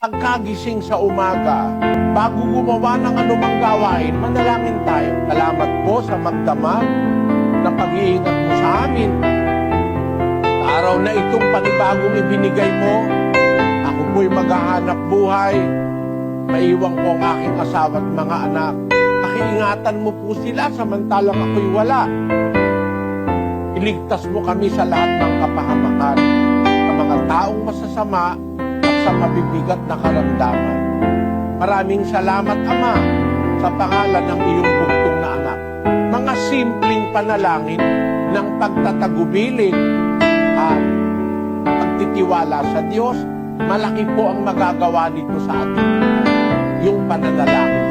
Pagkagising sa umaga, bago gumawa ng anumang gawain, manalangin tayo. Salamat po sa magdamag na pag-iingat mo sa amin. Sa araw na itong panibagong ibinigay mo, ako po'y maghahanap buhay. Maiwan po ang aking asawa at mga anak. Pakiingatan mo po sila samantalang ako'y wala. Iligtas mo kami sa lahat ng kapahamakan, sa mga taong masasama at sa mabibigat na karamdaman. Maraming salamat, Ama, sa pangalan ng iyong bugtong na anak. Mga simpleng panalangin ng pagtatagubilin at pagtitiwala sa Diyos, malaki po ang magagawa nito sa atin. Yung pananalangin